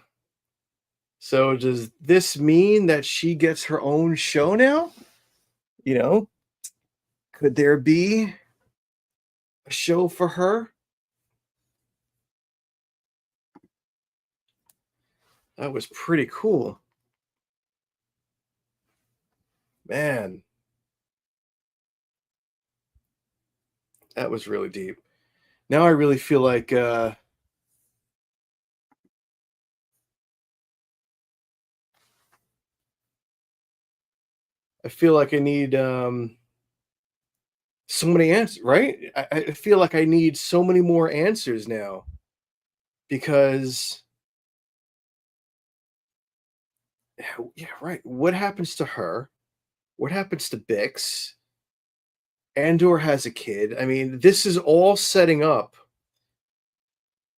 So does this mean that she gets her own show now? You know, could there be a show for her? That was pretty cool. Man, that was really deep. Now I really feel like I need so many answers, right? I feel like I need so many more answers now because yeah, right. What happens to her? What happens to Bix? Andor has a kid. I mean, this is all setting up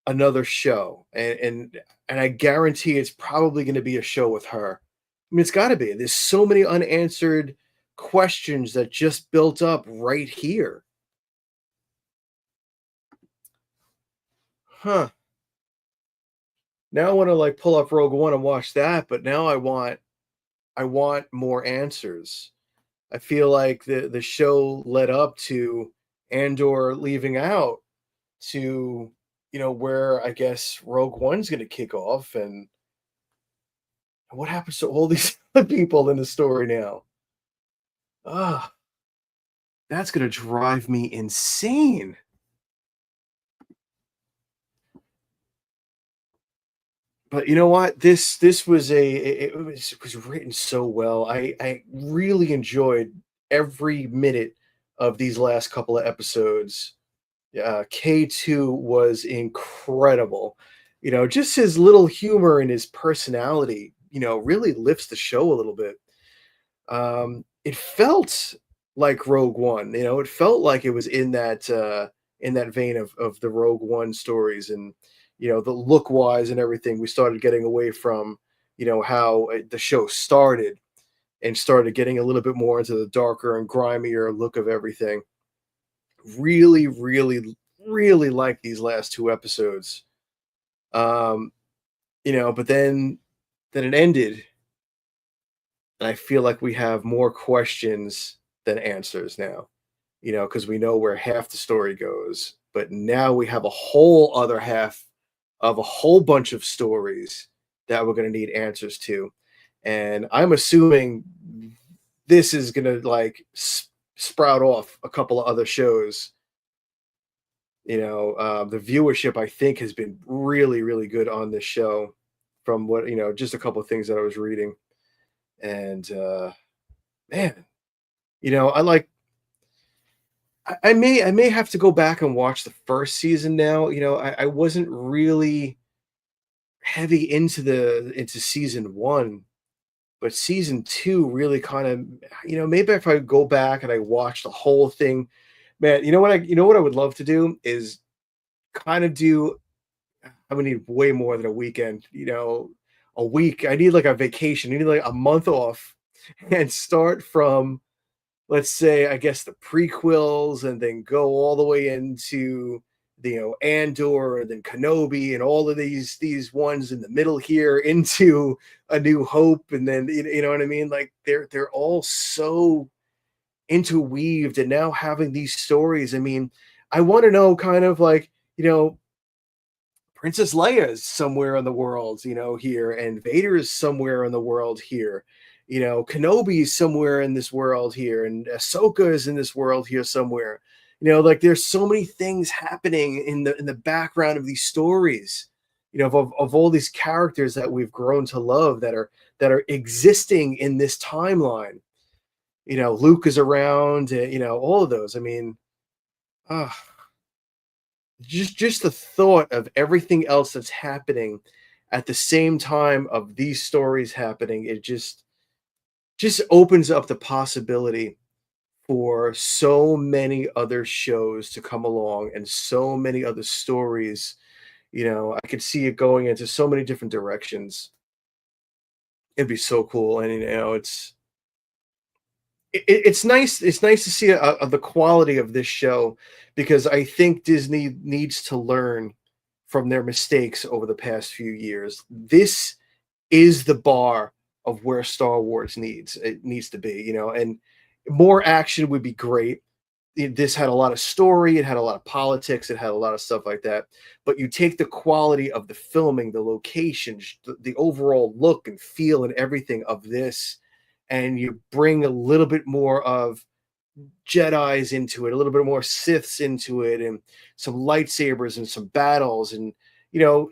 another show, and I guarantee it's probably going to be a show with her. I mean, it's got to be. There's so many unanswered questions that just built up right here. Huh. Now I want to like pull up Rogue One and watch that, but now I want more answers. I feel like the show led up to Andor leaving out to where I guess Rogue One's going to kick off, and what happens to all these other people in the story now? Ah, that's going to drive me insane. But you know what? This was it was written so well. I really enjoyed every minute of these last couple of episodes. K2 was incredible. Just his little humor and his personality, really lifts the show a little bit. It felt like Rogue One, it felt like it was in that vein of the Rogue One stories and the look wise and everything. We started getting away from how the show started and started getting a little bit more into the darker and grimier look of everything. Really, really, really like these last two episodes. Um, but then it ended, and I feel like we have more questions than answers now. Because we know where half the story goes, but now we have a whole other half of a whole bunch of stories that we're going to need answers to. And I'm assuming this is going to like sprout off a couple of other shows. The viewership I think has been really, really good on this show from what, just a couple of things that I was reading. And man, I like I may have to go back and watch the first season now. I wasn't really heavy into season one, but season two really kind of maybe if I go back and I watch the whole thing, Man, what I would love to do is kind of do I would need way more than a weekend, a week. I need like a vacation. I need like a month off and start from, let's say, I guess the prequels and then go all the way into Andor and then Kenobi and all of these ones in the middle here into A New Hope, and then you know what I mean? Like they're all so interweaved, and now having these stories. I mean, I want to know kind of like, Princess Leia is somewhere in the world, here, and Vader is somewhere in the world here. Kenobi is somewhere in this world here, and Ahsoka is in this world here somewhere. Like there's so many things happening in the background of these stories, of all these characters that we've grown to love that are existing in this timeline. Luke is around, all of those. I mean, uh, just the thought of everything else that's happening at the same time of these stories happening, it just opens up the possibility for so many other shows to come along and so many other stories. I could see it going into so many different directions. It'd be so cool, and it's nice. It's nice to see the quality of this show, because I think Disney needs to learn from their mistakes over the past few years. This is the bar of where Star Wars needs to be, and more action would be great. This had a lot of story, it had a lot of politics, it had a lot of stuff like that. But you take the quality of the filming, the locations, the overall look and feel and everything of this, and you bring a little bit more of Jedis into it, a little bit more Siths into it, and some lightsabers and some battles, and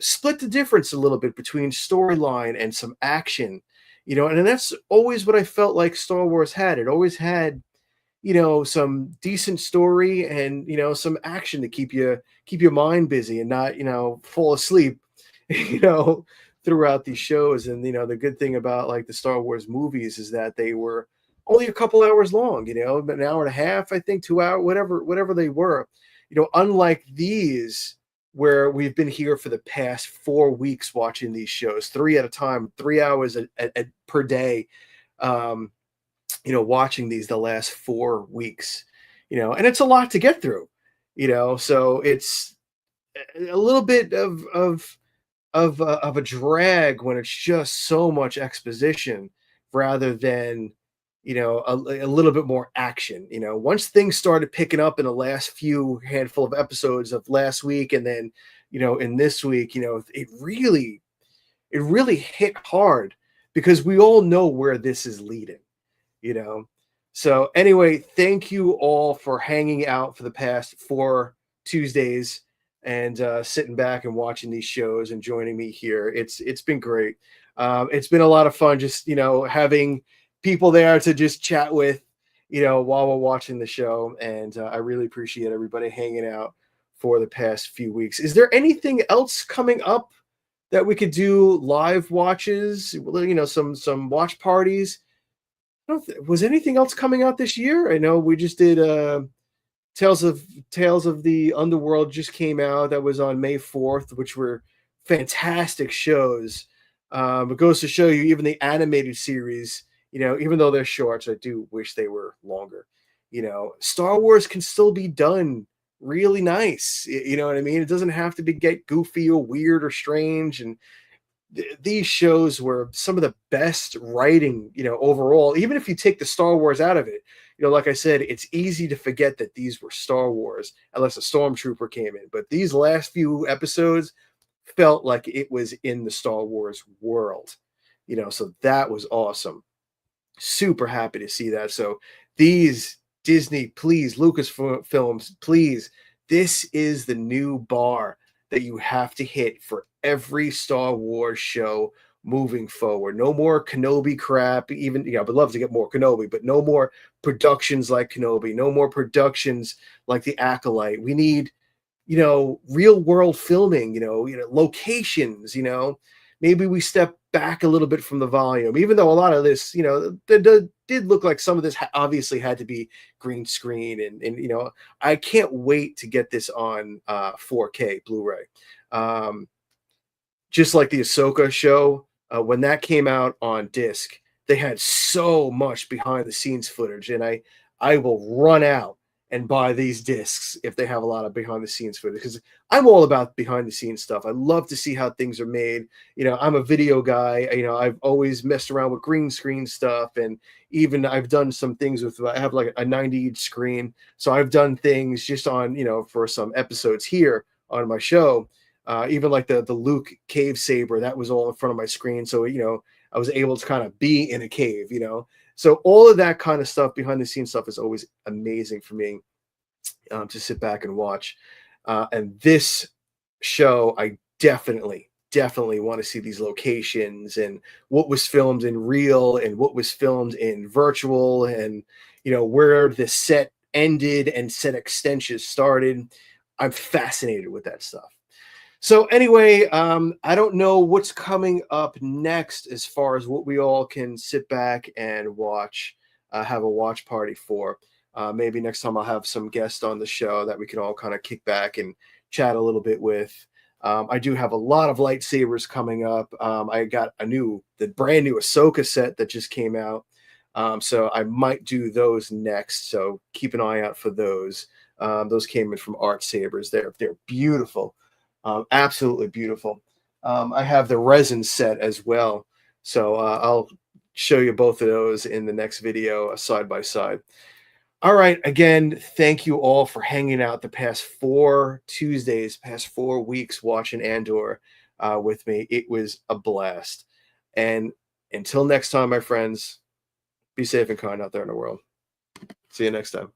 split the difference a little bit between storyline and some action. And that's always what I felt like Star Wars had. It always had, some decent story and some action to keep your mind busy and not fall asleep, you know, throughout these shows. And the good thing about like the Star Wars movies is that they were only a couple hours long, but an hour and a half, I think, 2 hour, whatever they were. Unlike these, where we've been here for the past 4 weeks watching these shows, three at a time, 3 hours per day. Watching these the last 4 weeks, and it's a lot to get through, so it's a little bit of a drag when it's just so much exposition rather than, a little bit more action. Once things started picking up in the last few handful of episodes of last week, and then, in this week, it really hit hard because we all know where this is leading you know. So anyway, thank you all for hanging out for the past 4 Tuesdays and sitting back and watching these shows and joining me here. It's been great. It's been a lot of fun just having people there to just chat with while we're watching the show, and I really appreciate everybody hanging out for the past few weeks. Is there anything else coming up that we could do live watches? Some watch parties. Was anything else coming out this year? I know we just did Tales of the Underworld just came out. That was on May 4th, which were fantastic shows. It goes to show you, even the animated series, even though they're shorts, I do wish they were longer. Star Wars can still be done really nice. You know what I mean? It doesn't have to get goofy or weird or strange. And these shows were some of the best writing, overall. Even if you take the Star Wars out of it, like I said, it's easy to forget that these were Star Wars unless a stormtrooper came in. But these last few episodes felt like it was in the Star Wars world, so that was awesome. Super happy to see that. So these Disney, please, Lucasfilms, please, this is the new bar that you have to hit for every Star Wars show moving forward. No more Kenobi crap. Even, I would love to get more Kenobi, but no more productions like Kenobi. No more productions like The Acolyte. We need, real world filming, locations, maybe we step back a little bit from the volume, even though a lot of this, did look like some of this obviously had to be green screen. And I can't wait to get this on 4K Blu-ray. Um, just like the Ahsoka show, when that came out on disc, they had so much behind the scenes footage, and I will run out and buy these discs if they have a lot of behind the scenes footage, because I'm all about behind the scenes stuff. I love to see how things are made. I'm a video guy. I've always messed around with green screen stuff, and even I've done some things with. I have like a 90-inch screen, so I've done things just on for some episodes here on my show. Even like the Luke cave saber, that was all in front of my screen. So, I was able to kind of be in a cave. So all of that kind of stuff, behind the scenes stuff, is always amazing for me to sit back and watch. And this show, I definitely want to see these locations and what was filmed in real and what was filmed in virtual, and where the set ended and set extensions started. I'm fascinated with that stuff. So anyway, I don't know what's coming up next as far as what we all can sit back and watch, have a watch party for. Maybe next time I'll have some guests on the show that we can all kind of kick back and chat a little bit with. I do have a lot of lightsabers coming up. I got the brand new Ahsoka set that just came out. So I might do those next. So keep an eye out for those. Those came in from Art Sabers. They're beautiful. Absolutely beautiful. I have the resin set as well. So I'll show you both of those in the next video, side by side. All right. Again, thank you all for hanging out the past 4 Tuesdays, past 4 weeks watching Andor with me. It was a blast. And until next time, my friends, be safe and kind out there in the world. See you next time.